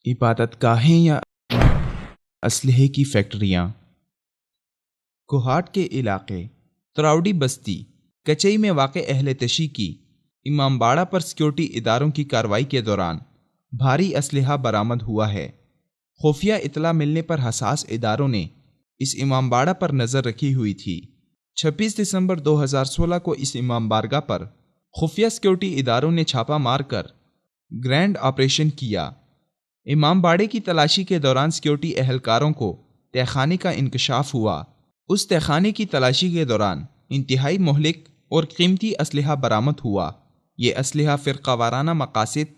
इबादत गाहें या असलहे की फैक्ट्रियाँ। कोहाट के इलाके तराउडी बस्ती कचई में वाक़ अहले तशी की इमामबाड़ा पर सिक्योरिटी इदारों की कार्रवाई के दौरान भारी असलहा बरामद हुआ है। खुफिया इतला मिलने पर हसास इदारों ने इस इमामबाड़ा पर नज़र रखी हुई थी। 26 दिसंबर 2016 को इस इमाम बारगाह पर खुफिया सिक्योरिटी इदारों ने छापा मारकर ग्रैंड ऑपरेशन किया। इमाम बाड़े की तलाशी के दौरान सिक्योरिटी अहलकारों को तहखाने का इंकशाफ हुआ। उस तहखाने की तलाशी के दौरान इंतहाई मोहलिक और कीमती असलहा बरामद हुआ। ये असलहा फ़िरक़ा वाराना मकासद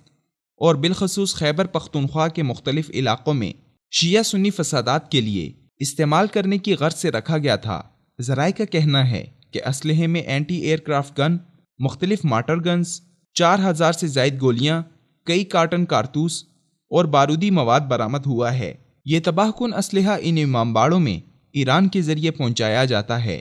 और बिलखसूस खैबर पख्तूनख्वा के मुख्तलिफ इलाक़ों में शिया सुन्नी फसादात के लिए इस्तेमाल करने की गर्ज से रखा गया था। ज़राए का कहना है कि असलहे में एंटी एयरक्राफ्ट गन, मुख्तलिफ मार्टर गन्स, 4000 से ज़ायद गोलियाँ, कई कार्टन कारतूस और बारूदी मवाद बरामद हुआ है। ये तबाहकुन असलहा इन इमामबाड़ों में ईरान के ज़रिए पहुँचाया जाता है।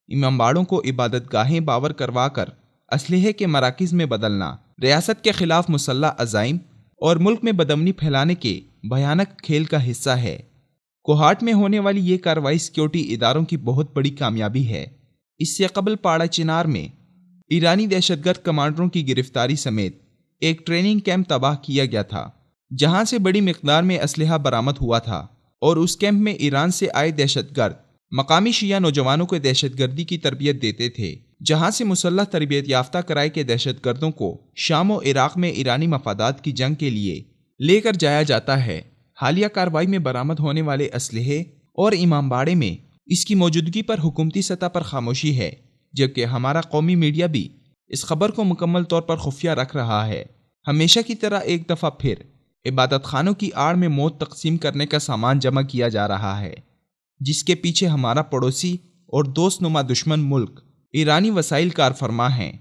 इमामबाड़ों को इबादत गाहें बावर करवा कर असलहे के मराकिज़ में बदलना रियासत के ख़िलाफ़ मुसल्लह अज़ाइम और मुल्क में बदअमनी फैलाने के भयानक खेल का हिस्सा है। कोहाट में होने वाली ये कार्रवाई सिक्योरिटी इदारों की बहुत बड़ी कामयाबी है। इससे कबल पाड़ा चिनार में ईरानी दहशतगर्द कमांडरों की गिरफ्तारी समेत एक ट्रेनिंग कैंप तबाह किया गया था, जहां से बड़ी मिकदार में असलहा बरामद हुआ था और उस कैंप में ईरान से आए दहशतगर्द मकामी शिया नौजवानों को दहशतगर्दी की तरबियत देते थे, जहां से मुसल्लह तरबियत याफ्ता कराए के दहशतगर्दों को शाम और इराक में ईरानी मफादात की जंग के लिए लेकर जाया जाता है। हालिया कार्रवाई में बरामद होने वाले असलहे और इमामबाड़े में इसकी मौजूदगी पर हुकूमती सतह पर खामोशी है, जबकि हमारा कौमी मीडिया भी इस खबर को मुकम्मल तौर पर खुफिया रख रहा है। हमेशा की तरह एक दफ़ा फिर इबादत खानों की आड़ में मौत तकसीम करने का सामान जमा किया जा रहा है, जिसके पीछे हमारा पड़ोसी और दोस्त नुमा दुश्मन मुल्क ईरानी वसाइल कार फरमा हैं।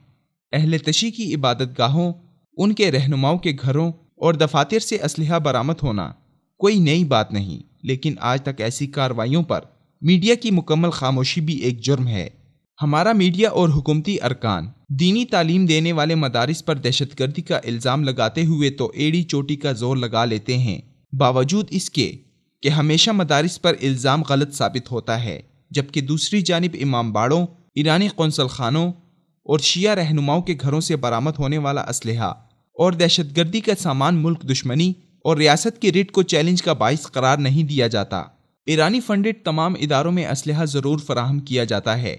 अहले तशी की इबादत गाहों, उनके रहनुमाओं के घरों और दफातर से असलहा बरामद होना कोई नई बात नहीं, लेकिन आज तक ऐसी कार्रवाइयों पर मीडिया की मुकम्मल खामोशी भी एक जुर्म है। हमारा मीडिया और हुकूमती अरकान दीनी तालीम देने वाले मदारिस पर दहशतगर्दी का इल्ज़ाम लगाते हुए तो एड़ी चोटी का जोर लगा लेते हैं, बावजूद इसके कि हमेशा मदारिस पर इल्ज़ाम गलत साबित होता है, जबकि दूसरी जानिब इमामबाड़ों, ईरानी कौंसल खानों और शिया रहनुमाओं के घरों से बरामद होने वाला असलहा और दहशतगर्दी का सामान मुल्क दुश्मनी और रियासत की रिट को चैलेंज का बाइस करार नहीं दिया जाता। ईरानी फंडेड तमाम इदारों में असलहा ज़रूर फराहम किया जाता है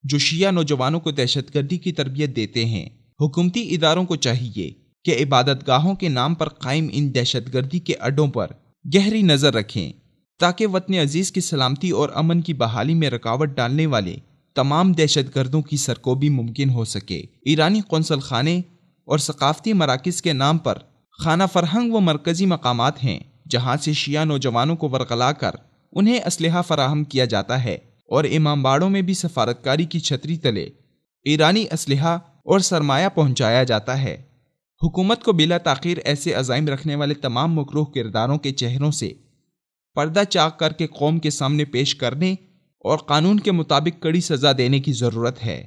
जो शिया नौजवानों को दहशतगर्दी की तरबियत देते हैं। हुकूमती इदारों को चाहिए कि इबादत गाहों के नाम पर कायम इन दहशतगर्दी के अड्डों पर गहरी नज़र रखें, ताकि वतन अजीज़ की सलामती और अमन की बहाली में रुकावट डालने वाले तमाम दहशतगर्दों की सरकोबी मुमकिन हो सके। ईरानी कौंसल खाने और सकाफती मराकिज़ के नाम पर खाना फरहंग व मरकज़ी मकामात हैं, जहाँ से शिया नौजवानों को वरगला कर उन्हें असलहा फराहम किया जाता है, और इमामबाड़ों में भी सफारतकारी की छतरी तले ईरानी असलहा और सरमाया पहुँचाया जाता है। हुकूमत को बिला ताख़ीर ऐसे अज़ाइम रखने वाले तमाम मकरूह किरदारों के चेहरों से पर्दा चाक करके कौम के सामने पेश करने और कानून के मुताबिक कड़ी सज़ा देने की ज़रूरत है।